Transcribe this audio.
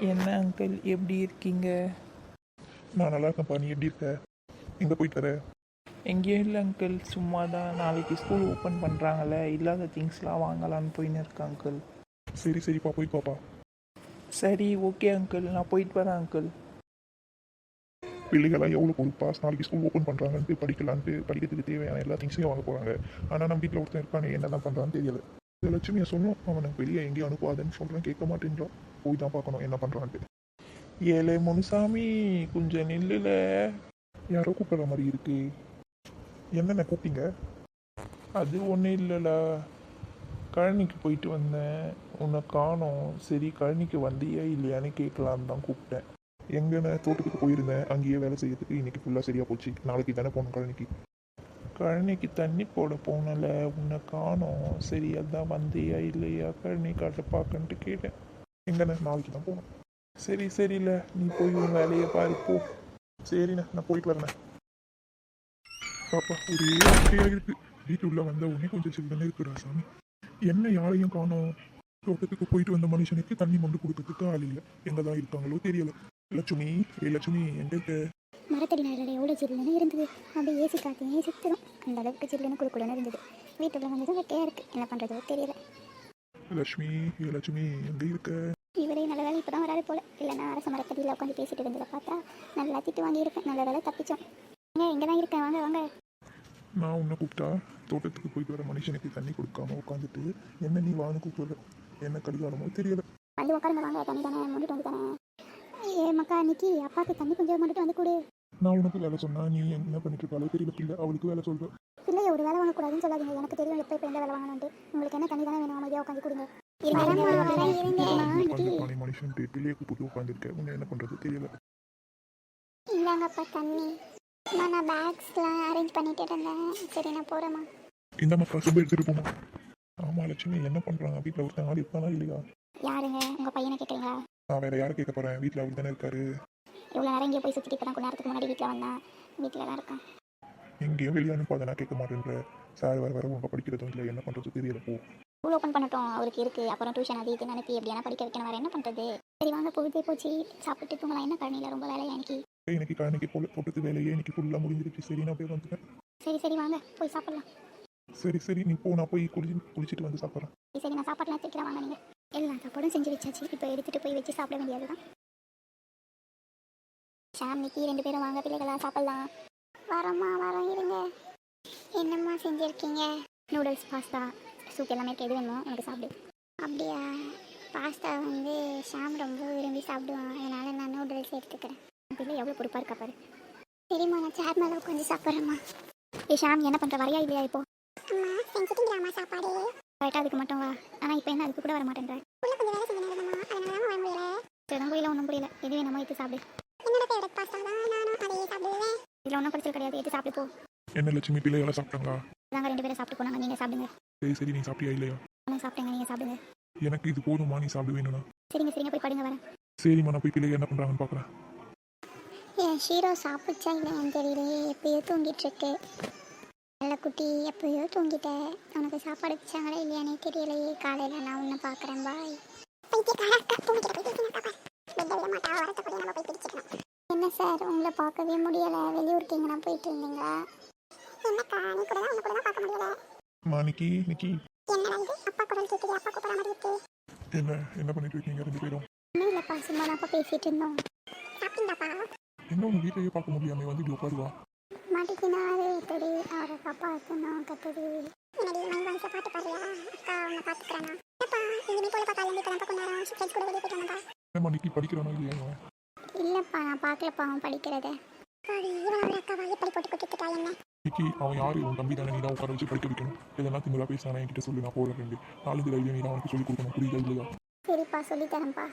என்ன அங்கிள் எப்படி இருக்கீங்க? நான் நல்லா இருக்கேன்ப்பா. நீ எப்படி இருக்க? எங்கே போயிட்டு வர? எங்கேயும் இல்லை அங்கிள், சும்மா தான். நாளைக்கு ஸ்கூல் ஓப்பன் பண்ணுறாங்களே, இல்லாத திங்ஸ்லாம் வாங்கலான்னு போயின்னு இருக்கேன் அங்கிள். சரிப்பா, போய் பாப்பா. சரி, ஓகே அங்கிள், நான் போயிட்டு வரேன் அங்கிள். பிள்ளைகளாம் எவ்வளோ பொறுப்பா நாளைக்கு ஸ்கூல் ஓப்பன் பண்ணுறாங்கன்ட்டு படிக்கிறதுக்கு தேவையான எல்லா திங்ஸையும் வாங்க போகிறாங்க. ஆனால் நம்ம வீட்டில் ஒருத்தன் இருக்கானே, என்ன தான் பண்ணுறான்னு தெரியல. இந்த லட்சுமியை சொன்னோம், அவனை வெளியே எங்கேயும் அனுப்பாதுன்னு சொல்கிறேன், கேட்க மாட்டேன்றான். போய் தான் பார்க்கணும் என்ன பண்ணுறான்ட்டு. ஏழை முனுசாமி, கொஞ்சம் நில்லுல. யாரோ கூப்பிட்ற மாதிரி இருக்கு. என்னென்ன கூப்பிட்டீங்க? அது ஒன்றும் இல்லைல, கழனிக்கு போயிட்டு வந்தேன், உன்னை காணோம். சரி, கழனிக்கு வந்தியா இல்லையான்னு கேட்கலான்னு தான் கூப்பிட்டேன். எங்கன்னு தோட்டத்துக்கு போயிருந்தேன், அங்கேயே வேலை செய்யறதுக்கு இன்னைக்கு ஃபுல்லாக சரியாக போச்சு. நாளைக்கு தானே போகணும் கழனிக்கு. கழனிக்கு தண்ணி போட போனல, உன்னை காணோம். சரி, அதான் வந்தியா இல்லையா கழனி காட்ட பார்க்கன்ட்டு கேட்டேன். எங்கண்ணே நாளைக்கு தான் போகணும். சரியில்ல, நீ போய் உன் வேலையை பாரு போ. சரிண்ணே, நான் போயிட்டு வரேண்ணே. பாப்பா ஒரே ஆசையாக இருக்கு. வீட்டுள்ள வந்த உடனே கொஞ்சம் சில்லுன்னு இருக்குடா சாமி. என்ன யாரையும் காணோம். தோட்டத்துக்கு போயிட்டு வந்த மனுஷனுக்கு தண்ணி கொண்டு கொடுக்கறதுக்கு ஆள் இல்லை. எங்கே தான் இருக்காங்களோ தெரியல. லட்சுமி, லட்சுமி எங்க இருக்க? மரத்தடி நேரில் எவ்வளோ ஜில்லுன்னு இருந்தது. அப்படியே ஏசி காத்தையே சுத்தரும். அந்த அளவுக்கு ஜில்லுன்னு குடுக்குடுன்னு இருந்தது. வீட்டுக்குள்ள வந்ததும் வெட்டையாக இருக்குது. என்ன பண்ணுறதோ தெரியல. லட்சுமி, லட்சுமி எங்க இருக்க? இவரே நல்ல வேலை இப்போ தான் வராது போல. இல்லைன்னா அரச மரத்தடியில் உட்காந்து பேசிட்டு இருந்ததை பார்த்தா நல்லா திட்டு வாங்கியிருப்பேன். நல்ல வேலை தப்பிச்சோம். இங்கே தான் இருக்கேன், வாங்க. நான் உன்னை கூப்பிட்டா தோட்டத்துக்கு போயிட்டு வர மனுஷனுக்கு தண்ணி கொடுக்காம உட்காந்துட்டு என்ன நீ வான்னு கூப்பிடல. என்ன கடிகாரமோ தெரியல. வந்து உட்காருங்க, வாங்க. தண்ணி தானே மூடிட்டு வந்து தானே. ஏ மக்கா, அன்னைக்கு அப்பாவுக்கு தண்ணி கொஞ்சம் மட்டும் வந்து கொடு. நான் உனக்கு வேலை சொன்னா நீ என்ன பண்ணிட்டு இருக்காளோ தெரியல. பிள்ளை அவளுக்கு வேலை சொல்ற. பிள்ளைய ஒரு வேலை வாங்கக்கூடாதுன்னு சொல்லாதீங்க. எனக்கு தெரியும் எப்போ எந்த வேலை வாங்கணும்ட்டு. உங்களுக்கு என்ன தண்ணி தானே வேணும், அமைதியாக உட்காந்து கொடுங்க. மனுஷன் பிள்ளையை கூப்பிட்டு உட்காந்துருக்க. உன்னை என்ன பண்றது தெரியல. இல்லைங்கப்பா தண்ணி. நான் பேக்ஸ்லாம் அரேஞ்ச் பண்ணிட்டு இருந்தேன். சரி, நான் போகிறேம்மா. இந்த மக்கா சும்மா எடுத்துட்டு போமா. ஆமா லட்சுமி, என்ன பண்றாங்க? வீட்டில் ஒருத்தன் ஆள் இருப்பானா இல்லையா? யாருங்க? உங்கள் பையனை கேட்குறீங்களா? நான் வேற யாரை கேட்க போறேன்? வீட்டில் அவர் தானே இருக்காரு. இவ்வளோ நேரம் இங்கே போய் சுற்றிட்டு இப்போ தான் கொஞ்ச நேரத்துக்கு முன்னாடி வீட்டில் வந்தேன். வீட்டில் தான் இருக்கேன். எங்கேயும் வெளியே அனுப்பாத, நான் கேட்க மாட்டேன்ற. சார் வர உங்க படிக்கிறதும் இல்லை, என்ன பண்றது தெரியல. போ. ஸ்கூல் ஓப்பன் பண்ணட்டும், அவருக்கு இருக்குது. அப்புறம் டியூஷன் அது இதுன்னு அனுப்பி எப்படியான படிக்க வைக்கணும். வேறு என்ன பண்ணுறது? சரி வாங்க, போச்சு. சாப்பிட்டு தூங்கலாம். என்ன கழனியில் ரொம்ப வேலையா எனக்கு? இன்னைக்கு கழனிக்கு போல, தோட்டத்து வேலையே இன்னைக்கு ஃபுல்லாக முடிஞ்சிருச்சு. சரி, நான் போய் வந்துட்டேன். சரி வாங்க, போய் சாப்பிட்லாம். சரி நீ போ, நான் போய் குளிச்சுட்டு வந்து சாப்பிட்றேன். சரி, நான் சாப்பாடுலாம் வச்சுக்கிறேன், வாங்க. நீங்கள் எல்லா சாப்பாடும் செஞ்சு வச்சாச்சு. இப்போ எடுத்துகிட்டு போய் வச்சு சாப்பிட வேண்டியது தான். ஷாம், நிக்கி 2 பேரும் வாங்க பிள்ளைகளா, சாப்பிட்லாம். வரோம், இருங்க. என்னம்மா செஞ்சுருக்கீங்க? நூடுல்ஸ், பாஸ்தா, சூப் எல்லாமே எது வேணுமோ எனக்கு சாப்பிடு. அப்படியா? பாஸ்தா வந்து ஷாம் ரொம்ப விரும்பி சாப்பிடுவான். அதனால் நான் நூடுல்ஸ் எடுத்துக்கிறேன். பிள்ளை எவ்வளோ பொறுப்பாக இருக்கா பாரு. சரிம்மா, நான் சேர் மேலே உட்காந்து சாப்பிட்றேம்மா. ஷாம், என்ன பண்ணுற? வரையா இல்லையா இப்போ? அம்மா செஞ்சுட்டீங்களாம்மா சாப்பாடு? கரெக்டாக அதுக்கு மட்டும் வா. ஆனால் இப்போ என்ன அதுக்கு கூட வர மாட்டேன்ற? கொஞ்சம் வேலை செஞ்சுருந்தம்மா, அதனால வர முடியல. எதுவும் புரியல, ஒன்றும் புரியல. எது வேணுமோ எடுத்து சாப்பிடு. என்னோட ஃபேவரட் பாஸ்தா தான், நானும் அதையே சாப்பிடுவேன். இதில் ஒன்றும் குறைச்சல் கிடையாது, எடுத்து சாப்பிட்டு போ. என்ன லட்சுமி, பிள்ளைகளை சாப்பிட்டாங்களா? நாங்கள் 2 பேரும் சாப்பிட்டு போனாங்க, நீங்கள் சாப்பிடுங்க. சரி நீ சாப்பிட்டியா இல்லையா? நான் சாப்பிட்டேங்க, நீங்கள் சாப்பிடுங்க. எனக்கு இது போதுமா? நீ சாப்பிட வேணும்னா? சரிங்க, போய் படுங்க, வரேன். சரிம்மா, நான் போய் பிள்ளைங்க என்ன பண்ணுறாங்கன்னு பார்க்குறேன். என் ஷீரோ சாப்பிடுச்சா இல்லையான்னு தெரியலையே. எப்பயோ தூங்கிட்டு இருக்கு. நல்ல குட்டி, எப்பயோ தூங்கிட்டேன். உனக்கு சாப்பாடு வச்சாங்களா இல்லையானே தெரியலையே. காலையில் நான் உன்னை பார்க்குறேன். பாய். என்ன சார், உங்களை பார்க்கவே முடியலை. வெளியூருக்கு எங்கன்னா போயிட்டு இருந்தீங்களா? என்னக்கா, நீ கூட தான், உன்னை கூட தான் பார்க்க முடியல. நிக்கி என்னடா இது, அப்பா குரல் கேட்குது. அப்பா கூப்பிட்ற மாதிரி இருக்கு. என்ன பண்ணிட்டு இருக்கீங்க 2 பேரும்? ஒன்றும் இல்லைப்பா, சும்மா தான்ப்பா பேசிட்டு இருந்தோம். சாப்பிட்டீங்களாப்பா? என்ன உங்க வீட்டையே பார்க்க முடியாம வந்து இப்படி உட்காருவா? மாட்டிக்கினாரு இப்படி அவரை காப்பாற்றணும் கத்துது. என்னடி மைண்ட் வாய்ஸை பாட்டு பாடுறியா? அக்கா உன்னை பார்த்துக்கிறேன்னா? அப்பா இனிமே போல பார்க்க ஆரம்பிக்க தான் கொஞ்ச நேரம் ஃப்ரெண்ட்ஸ் கூட வெளியே போயிட்டு வந்தப்பா. என்னம்மா நிக்கி, படிக்கிறானோ இல்லையா? இல்லைப்பா, நான் பார்க்கலப்பா அவன் படிக்கிறத. இவனோட அக்காவா எப்படி போட்டு கொடுத்துட்டா என்ன? நிக்கி, அவன் யாரு? உன் தம்பி தானே, நீ தான் உட்கார வச்சு படிக்க வைக்கணும். எதனா திமுறா பேசினா என்கிட்ட சொல்லி நான் போகிறேன். 2 4 தைரியம் நீ தான் அவனுக்கு சொல்லிக் கொடுக்கணும். புரியுதா இல்லையா? சரிப்பா, சொல்லித்தரேன்ப்பா.